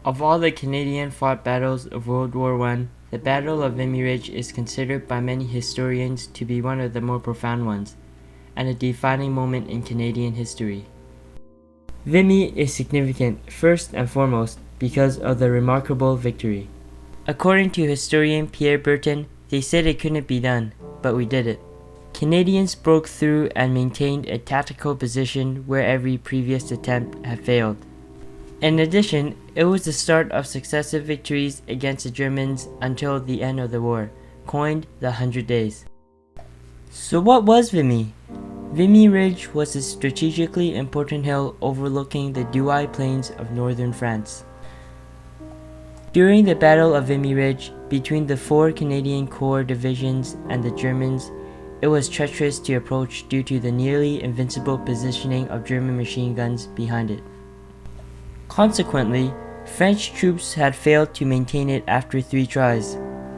Of all the Canadian-fought battles of World War I, the Battle of Vimy Ridge is considered by many historians to be one of the more profound ones, and a defining moment in Canadian history. Vimy is significant first and foremost because of the remarkable victory. According to historian Pierre Berton, they said it couldn't be done, but we did it. Canadians broke through and maintained a tactical position where every previous attempt had failed. In addition, it was the start of successive victories against the Germans until the end of the war, coined the 100 Days. So what was Vimy? Vimy Ridge was a strategically important hill overlooking the Douai Plains of northern France. During the Battle of Vimy Ridge, between the 4 Canadian Corps divisions and the Germans, it was treacherous to approach due to the nearly invincible positioning of German machine guns behind it. Consequently, French troops had failed to maintain it after 3 tries.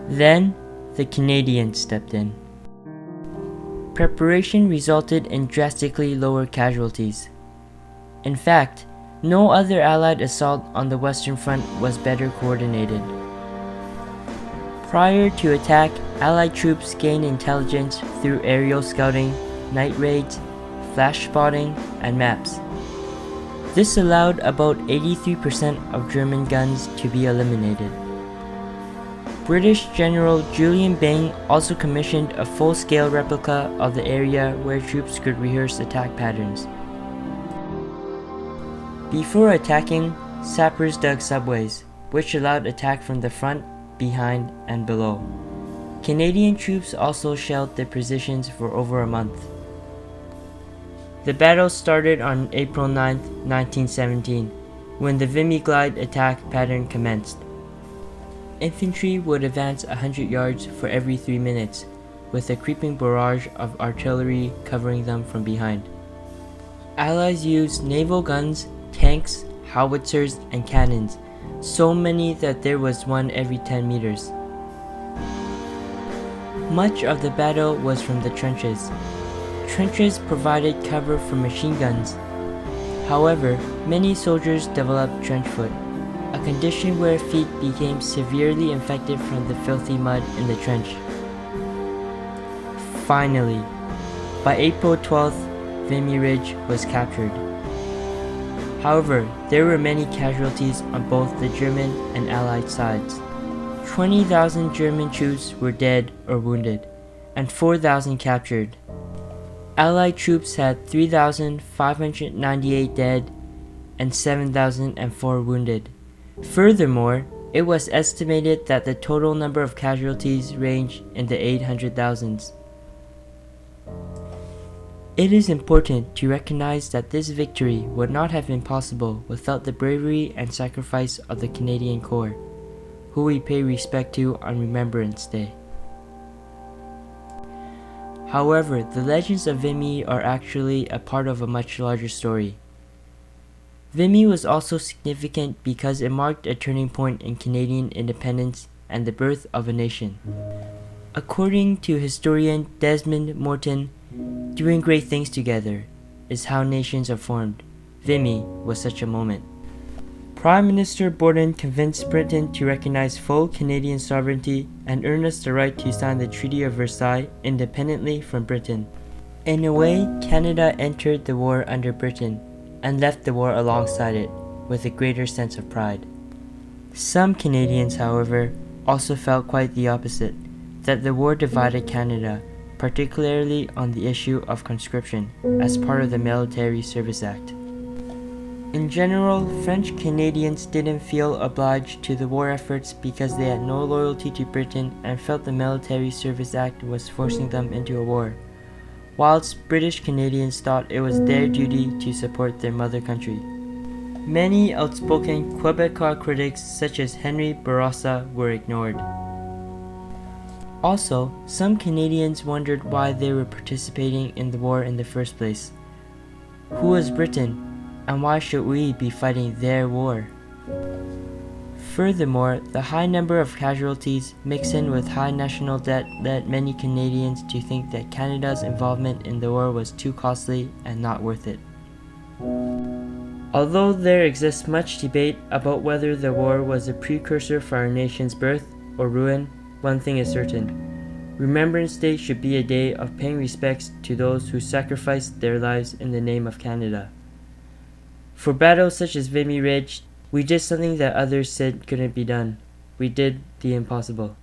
Then, the Canadians stepped in. Preparation resulted in drastically lower casualties. In fact, no other Allied assault on the Western Front was better coordinated. Prior to attack, Allied troops gained intelligence through aerial scouting, night raids, flash spotting, and maps. This allowed about 83% of German guns to be eliminated. British General Julian Byng also commissioned a full-scale replica of the area where troops could rehearse attack patterns. Before attacking, sappers dug subways, which allowed attack from the front, behind, and below. Canadian troops also shelled the positions for over a month. The battle started on April 9, 1917, when the Vimy Glide attack pattern commenced. Infantry would advance 100 yards for every 3 minutes, with a creeping barrage of artillery covering them from behind. Allies used naval guns, tanks, howitzers, and cannons, so many that there was one every 10 meters. Much of the battle was from the trenches. Trenches provided cover for machine guns. However, many soldiers developed trench foot, a condition where feet became severely infected from the filthy mud in the trench. Finally, by April 12th, Vimy Ridge was captured. However, there were many casualties on both the German and Allied sides. 20,000 German troops were dead or wounded, and 4,000 captured. Allied troops had 3,598 dead and 7,004 wounded. Furthermore, it was estimated that the total number of casualties ranged in the 800,000s. It is important to recognize that this victory would not have been possible without the bravery and sacrifice of the Canadian Corps, who we pay respect to on Remembrance Day. However, the legends of Vimy are actually a part of a much larger story. Vimy was also significant because it marked a turning point in Canadian independence and the birth of a nation. According to historian Desmond Morton, doing great things together is how nations are formed. Vimy was such a moment. Prime Minister Borden convinced Britain to recognize full Canadian sovereignty and earn us the right to sign the Treaty of Versailles independently from Britain. In a way, Canada entered the war under Britain and left the war alongside it with a greater sense of pride. Some Canadians, however, also felt quite the opposite, that the war divided Canada, particularly on the issue of conscription as part of the Military Service Act. In general, French Canadians didn't feel obliged to the war efforts because they had no loyalty to Britain and felt the Military Service Act was forcing them into a war, whilst British Canadians thought it was their duty to support their mother country. Many outspoken Quebecois critics such as Henry Bourassa were ignored. Also, some Canadians wondered why they were participating in the war in the first place. Who was Britain? And why should we be fighting their war? Furthermore, the high number of casualties mixed in with high national debt led many Canadians to think that Canada's involvement in the war was too costly and not worth it. Although there exists much debate about whether the war was a precursor for our nation's birth or ruin, one thing is certain. Remembrance Day should be a day of paying respects to those who sacrificed their lives in the name of Canada. For battles such as Vimy Ridge, we did something that others said couldn't be done. We did the impossible.